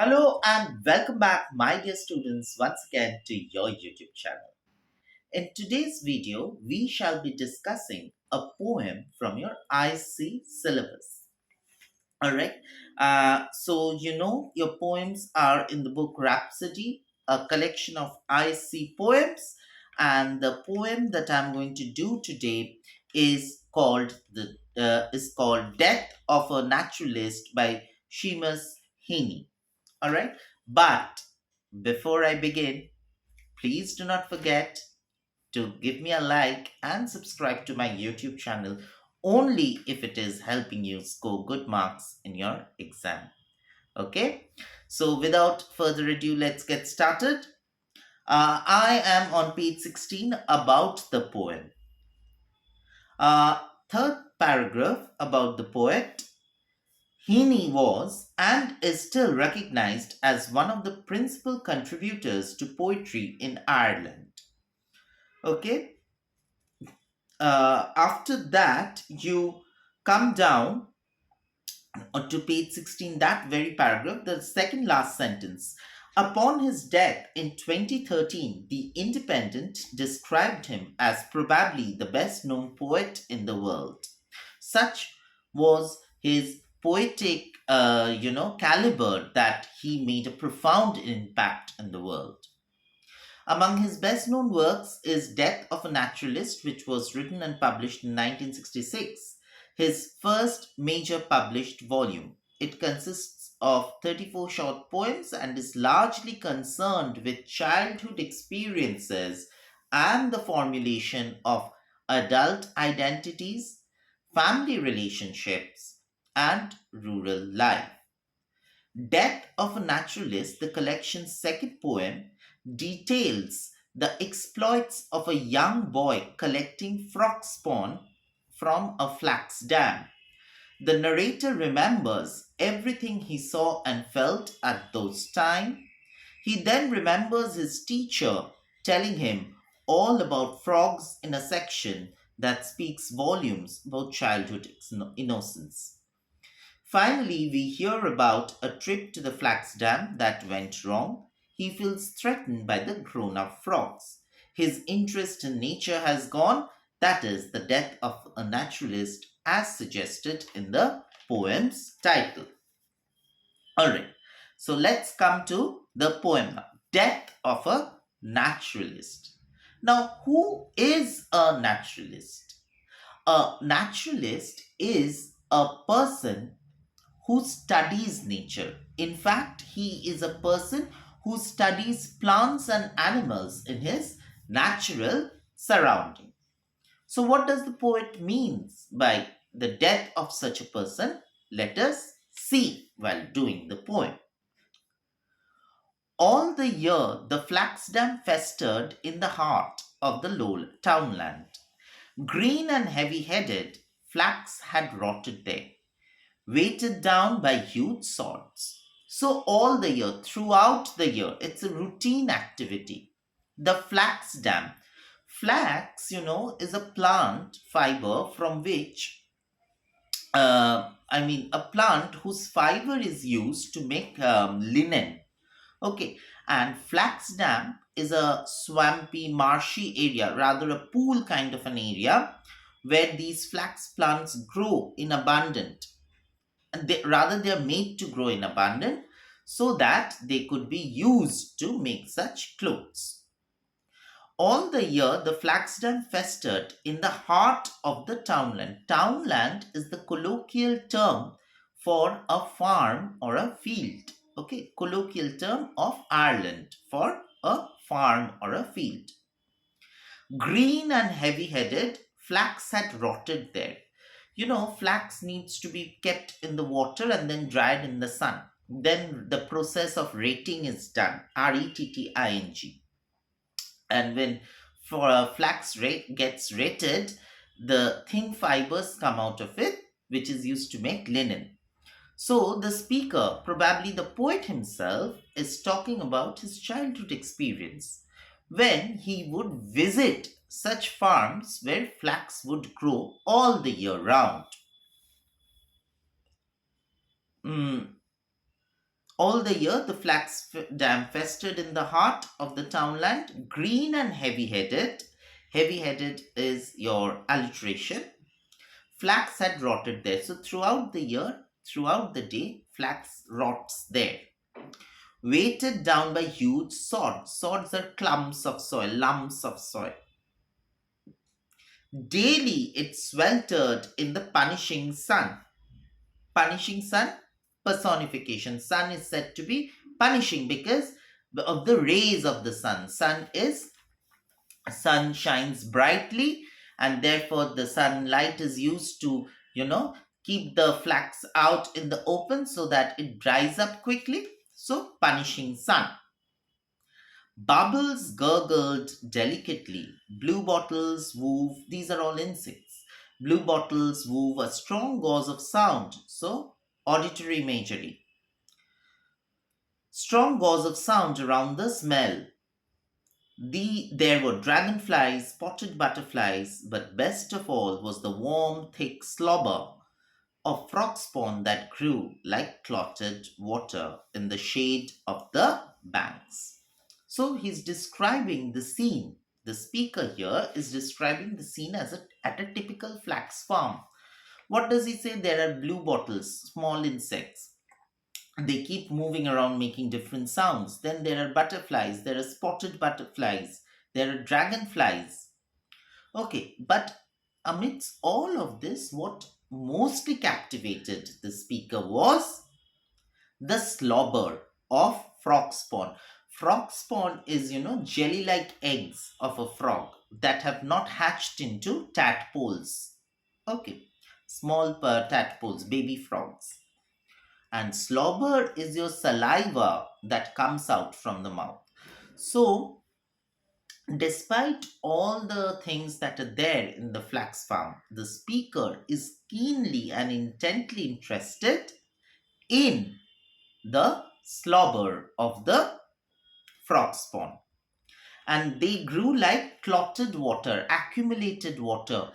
Hello and welcome back, my dear students, once again to your YouTube channel. In today's video, we shall be discussing a poem from your ISC syllabus. All right. Your poems are in the book Rhapsody, a collection of ISC poems, and the poem that I'm going to do today is called "Death of a Naturalist" by Seamus Heaney. All right. But before I begin, please do not forget to give me a like and subscribe to my YouTube channel only if it is helping you score good marks in your exam. Okay. So without further ado, let's get started. I am on page 16 about the poem. Third paragraph about the poet. Heaney was and is still recognized as one of the principal contributors to poetry in Ireland. Okay, after that, you come down to page 16, that very paragraph, the second last sentence. Upon his death in 2013, The Independent described him as probably the best known poet in the world. Such was his poetic, caliber that he made a profound impact in the world. Among his best known works is Death of a Naturalist, which was written and published in 1966, his first major published volume. It consists of 34 short poems and is largely concerned with childhood experiences and the formulation of adult identities, family relationships, and rural life. Death of a Naturalist, the collection's second poem, details the exploits of a young boy collecting frog spawn from a flax dam. The narrator remembers everything he saw and felt at those times. He then remembers his teacher telling him all about frogs in a section that speaks volumes about childhood innocence. Finally, we hear about a trip to the flax dam that went wrong. He feels threatened by the grown up frogs. His interest in nature has gone. That is the death of a naturalist, as suggested in the poem's title. Alright, so let's come to the poem now. Death of a Naturalist. Now, who is a naturalist? A naturalist is a person who studies nature. In fact, he is a person who studies plants and animals in his natural surrounding. So, what does the poet means by the death of such a person? Let us see while doing the poem. All the year, the flax dam festered in the heart of the low townland. Green and heavy headed, flax had rotted there, weighted down by huge swords. So, all the year, throughout the year, it's a routine activity. The flax dam. Flax, is a plant fiber from which, a plant whose fiber is used to make linen. Okay, and flax dam is a swampy, marshy area, rather a pool kind of an area where these flax plants grow in abundance, and they are made to grow in abundance so that they could be used to make such clothes. All the year, the flaxden festered in the heart of the townland. Townland is the colloquial term for a farm or a field. Okay, colloquial term of Ireland for a farm or a field. Green and heavy headed, flax had rotted there. Flax needs to be kept in the water and then dried in the sun. Then the process of rating is done. Retting. And when for a flax rate gets rated, the thin fibers come out of it, which is used to make linen. So the speaker, probably the poet himself, is talking about his childhood experience when he would visit such farms where flax would grow all the year round. Mm, All the year, the flax dam festered in the heart of the townland, green and heavy headed. Heavy headed is your alliteration. Flax had rotted there. So, throughout the year, throughout the day, flax rots there. Weighted down by huge sods. Sods are clumps of soil, lumps of soil. Daily, it sweltered in the punishing sun. Punishing sun, personification. Sun is said to be punishing because of the rays of the sun. Sun shines brightly, and therefore the sunlight is used to, keep the flax out in the open so that it dries up quickly. So, punishing sun. Bubbles gurgled delicately. Blue bottles wove, these are all insects. Blue bottles wove a strong gauze of sound. So, auditory imagery. Strong gauze of sound around the smell. There were dragonflies, spotted butterflies, but best of all was the warm, thick slobber of frog spawn that grew like clotted water in the shade of the banks. So he's describing the scene. The speaker here is describing the scene at a typical flax farm. What does he say? There are blue bottles, small insects. They keep moving around making different sounds. Then there are butterflies, there are spotted butterflies, there are dragonflies. Okay, but amidst all of this, what mostly captivated the speaker was the slobber of frog spawn. Frog spawn is, jelly like eggs of a frog that have not hatched into tadpoles. Okay, small tadpoles, baby frogs. And slobber is your saliva that comes out from the mouth. So, despite all the things that are there in the flax farm, the speaker is keenly and intently interested in the slobber of the frog spawn. And they grew like clotted water, accumulated water.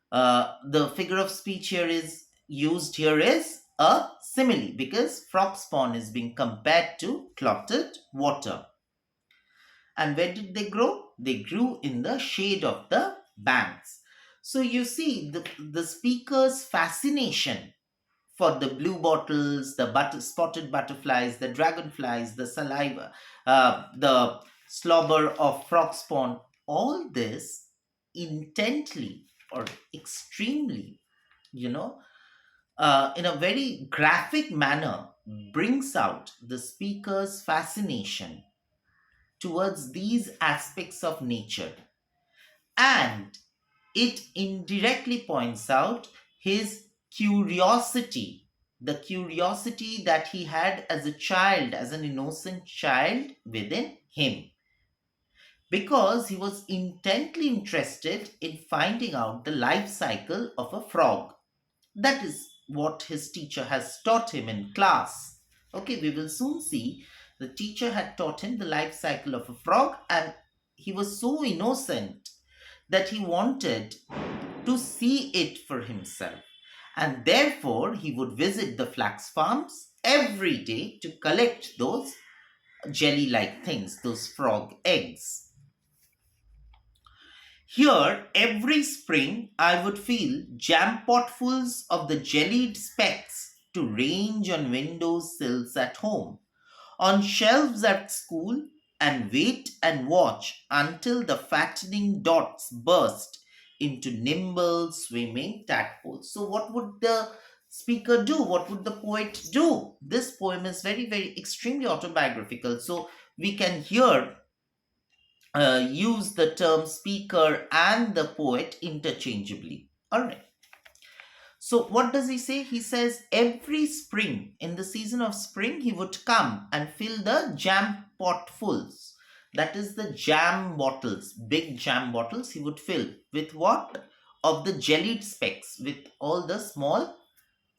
The figure of speech here is used here is a simile because frog spawn is being compared to clotted water. And where did they grow? They grew in the shade of the banks. So you see the speaker's fascination for the blue bottles, the spotted butterflies, the dragonflies, the saliva, the slobber of frog spawn, all this intently or extremely, in a very graphic manner, brings out the speaker's fascination towards these aspects of nature. And it indirectly points out his curiosity, the curiosity that he had as a child, as an innocent child within him, because he was intently interested in finding out the life cycle of a frog. That is what his teacher has taught him in class. Okay, we will soon see. The teacher had taught him the life cycle of a frog, and he was so innocent that he wanted to see it for himself. And therefore, he would visit the flax farms every day to collect those jelly like things, those frog eggs. Here, every spring, I would fill jam potfuls of the jellied specks to range on window sills at home, on shelves at school, and wait and watch until the fattening dots burst into nimble swimming tadpoles. So, what would the speaker do? What would the poet do? This poem is very, very extremely autobiographical. So, we can here use the term speaker and the poet interchangeably. All right. So, what does he say? He says every spring, in the season of spring, he would come and fill the jam potfuls. That is the jam bottles, big jam bottles, he would fill with what? Of the jellied specks, with all the small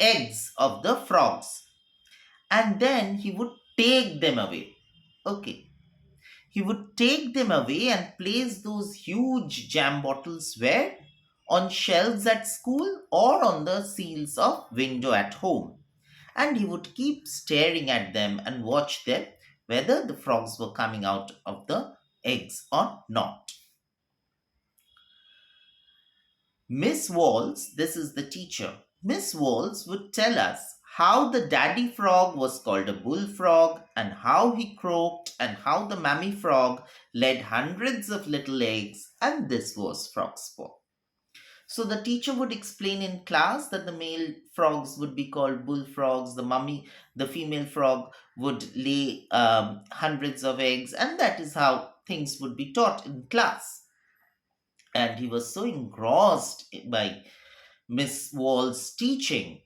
eggs of the frogs. And then he would take them away. Okay, he would take them away and place those huge jam bottles where? On shelves at school or on the seals of window at home. and he would keep staring at them and watch them whether the frogs were coming out of the eggs or not. Miss Walls, this is the teacher, Miss Walls would tell us how the daddy frog was called a bullfrog and how he croaked and how the mammy frog laid hundreds of little eggs, and this was frog sport. So the teacher would explain in class that the male frogs would be called bullfrogs, the female frog would lay hundreds of eggs, and that is how things would be taught in class. And he was so engrossed by Miss Wall's teaching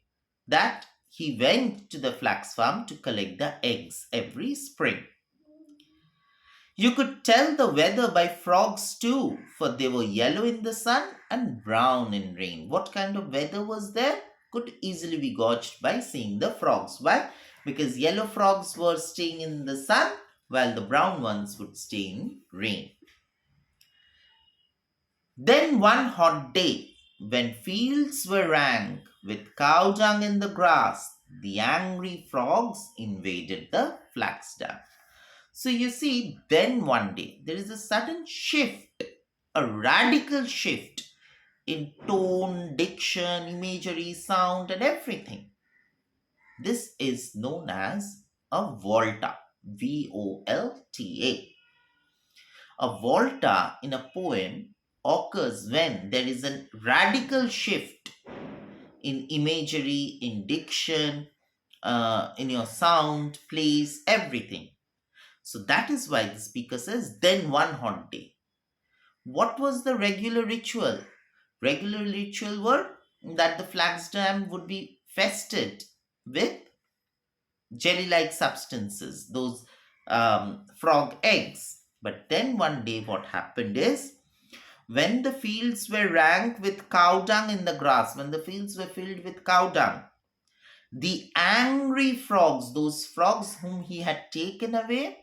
that he went to the flax farm to collect the eggs every spring. You could tell the weather by frogs too, for they were yellow in the sun and brown in rain. What kind of weather was there could easily be gauged by seeing the frogs. Why? Because yellow frogs were staying in the sun while the brown ones would stay in rain. Then one hot day, when fields were rank with cow dung in the grass, the angry frogs invaded the flax dam. So you see, then one day there is a sudden shift, a radical shift in tone, diction, imagery, sound, and everything. This is known as a volta, VOLTA. A volta in a poem occurs when there is a radical shift in imagery, in diction, in your sound, place, everything. So that is why the speaker says, then one hot day. What was the regular ritual? Regular ritual were that the flax dam would be fested with jelly like substances, those frog eggs. But then one day, what happened is when the fields were rank with cow dung in the grass, when the fields were filled with cow dung, the angry frogs, those frogs whom he had taken away,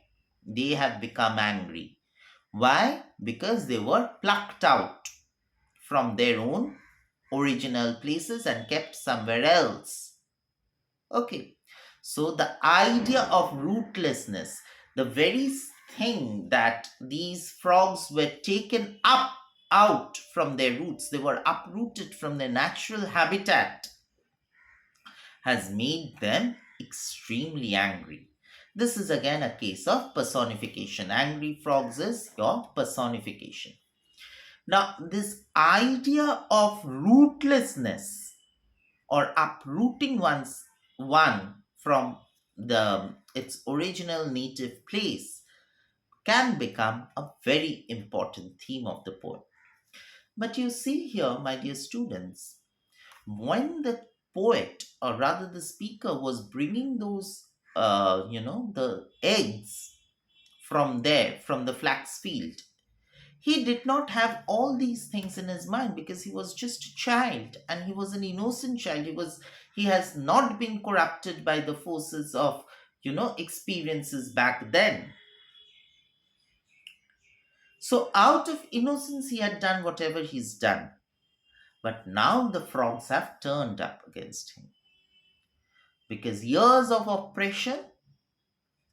they have become angry. Why? Because they were plucked out from their own original places and kept somewhere else. Okay. So the idea of rootlessness, the very thing that these frogs were taken up out from their roots, they were uprooted from their natural habitat, has made them extremely angry. This is again a case of personification. Angry frogs is your personification. Now, this idea of rootlessness or uprooting one from its original native place can become a very important theme of the poem. But you see here, my dear students, when the poet or rather the speaker was bringing those the eggs from there, from the flax field, he did not have all these things in his mind because he was just a child and he was an innocent child. He has not been corrupted by the forces of experiences back then. So out of innocence he had done whatever he's done. But now the frogs have turned up against him because years of oppression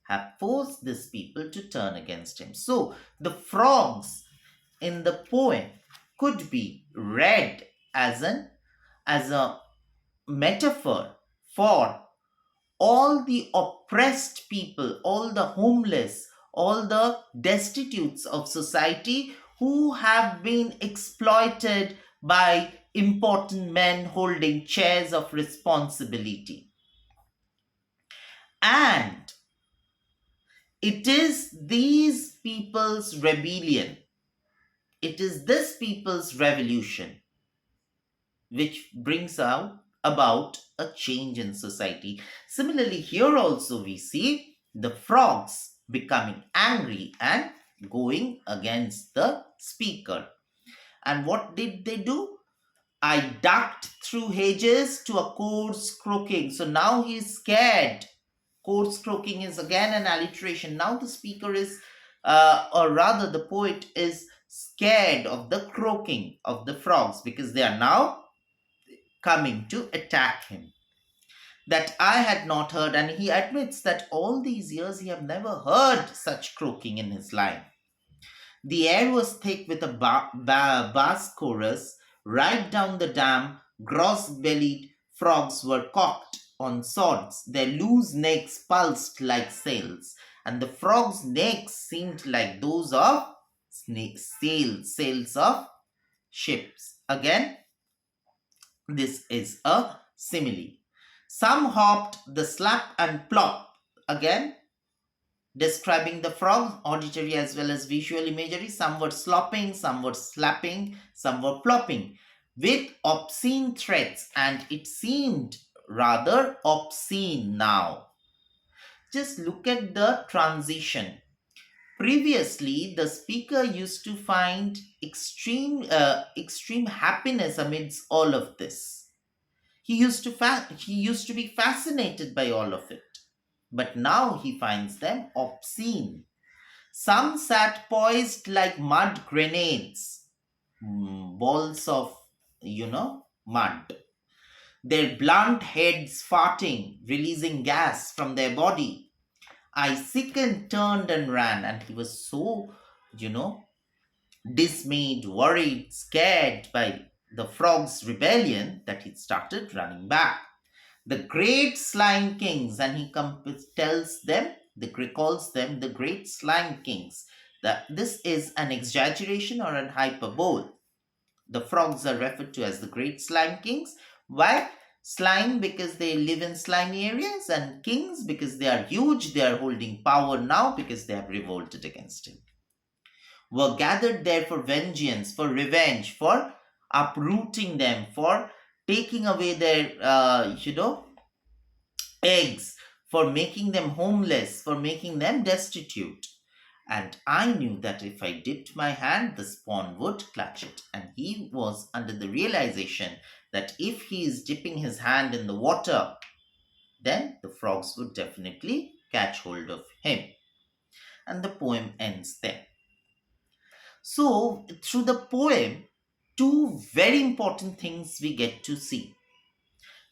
have forced these people to turn against him. So the frogs in the poem could be read as a metaphor for all the oppressed people, all the homeless, all the destitutes of society who have been exploited by important men holding chairs of responsibility. And it is these people's rebellion, it is this people's revolution which brings out about a change in society. Similarly, here also we see the frogs becoming angry and going against the speaker. And what did they do? I ducked through hedges to a coarse croaking. So now he is scared. Coarse croaking is again an alliteration. Now the speaker is, or rather the poet is scared of the croaking of the frogs because they are now coming to attack him. that I had not heard, and he admits that all these years he have never heard such croaking in his life. The air was thick with a bass chorus. Right down the dam, gross-bellied frogs were cocked on swords. Their loose necks pulsed like sails, and the frogs' necks seemed like those of sails of ships. Again, this is a simile. Some hopped the slap and plop. Again, describing the frog, auditory as well as visual imagery. Some were slopping, some were slapping, some were plopping with obscene threats, and it seemed rather obscene now. Just look at the transition. Previously, the speaker used to find extreme happiness amidst all of this. He used to be fascinated by all of it, but now he finds them obscene. Some sat poised like mud grenades, balls of, mud. Their blunt heads farting, releasing gas from their body. I sickened, turned, and ran, and he was so, you know, dismayed, worried, scared by the frog's rebellion that he started running back. The great slime kings, and he tells them, calls them the great slime kings. That this is an exaggeration or an hyperbole. The frogs are referred to as the great slime kings. Why? Slime because they live in slimy areas, and kings because they are huge, they are holding power now because they have revolted against him. Were gathered there for vengeance, for revenge, for uprooting them, for taking away their, eggs, for making them homeless, for making them destitute. And I knew that if I dipped my hand, the spawn would clutch it. And he was under the realization that if he is dipping his hand in the water, then the frogs would definitely catch hold of him. And the poem ends there. So, through the poem, two very important things we get to see: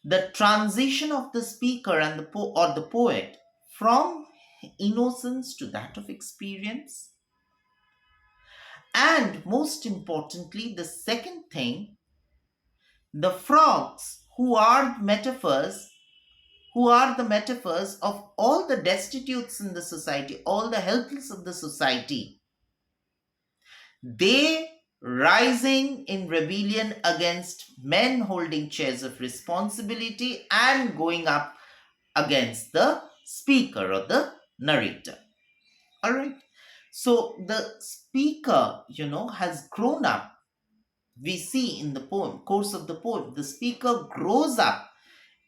the transition of the speaker and or the poet from innocence to that of experience, and most importantly, the second thing, the frogs who are the metaphors of all the destitutes in the society, all the helpless of the society, they rising in rebellion against men holding chairs of responsibility and going up against the speaker or the narrator. All right. So the speaker, has grown up. We see in the course of the poem, the speaker grows up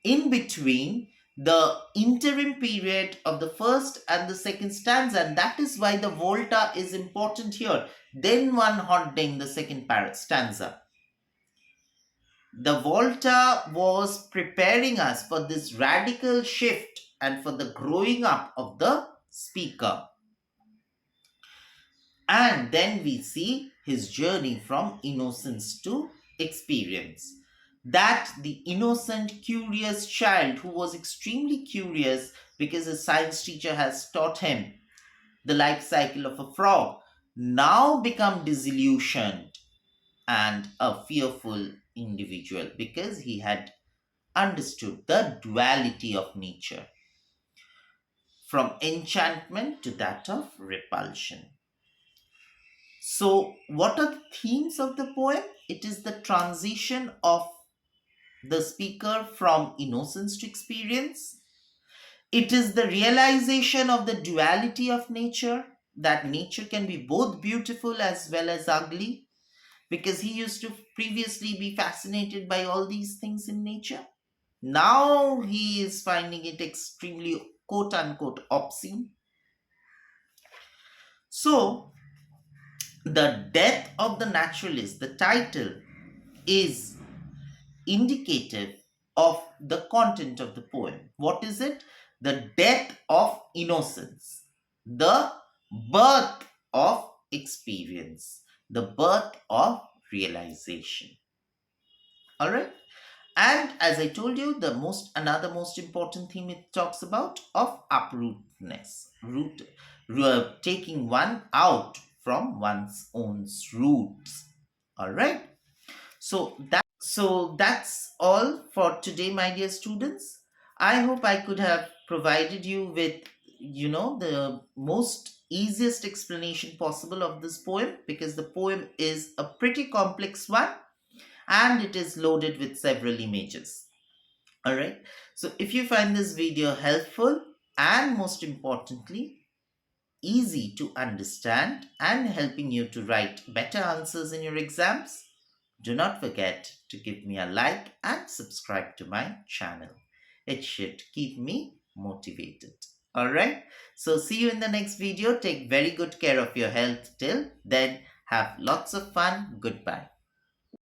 in between the interim period of the first and the second stanza, and that is why the volta is important here. Then one hot day in the second stanza. The volta was preparing us for this radical shift and for the growing up of the speaker. And then we see his journey from innocence to experience. That the innocent, curious child who was extremely curious because his science teacher has taught him the life cycle of a frog, now become disillusioned and a fearful individual because he had understood the duality of nature, from enchantment to that of repulsion. So, what are the themes of the poem? It is the transition of the speaker from innocence to experience. It is the realization of the duality of nature, that nature can be both beautiful as well as ugly, because he used to previously be fascinated by all these things in nature. Now he is finding it extremely quote unquote obscene. So, the death of the naturalist, the title, is indicative of the content of the poem. What is it? The death of innocence, the birth of experience, the birth of realization. All right. And as I told you, the most another most important theme it talks about of uprootedness, taking one out from one's own roots. All right. So that's all for today, my dear students. I hope I could have provided you with, the most easiest explanation possible of this poem, because the poem is a pretty complex one and it is loaded with several images. All right. So if you find this video helpful and most importantly easy to understand and helping you to write better answers in your exams, do not forget to give me a like and subscribe to my channel. It should keep me motivated. All right. So see you in the next video. Take very good care of your health till then. Have lots of fun. Goodbye.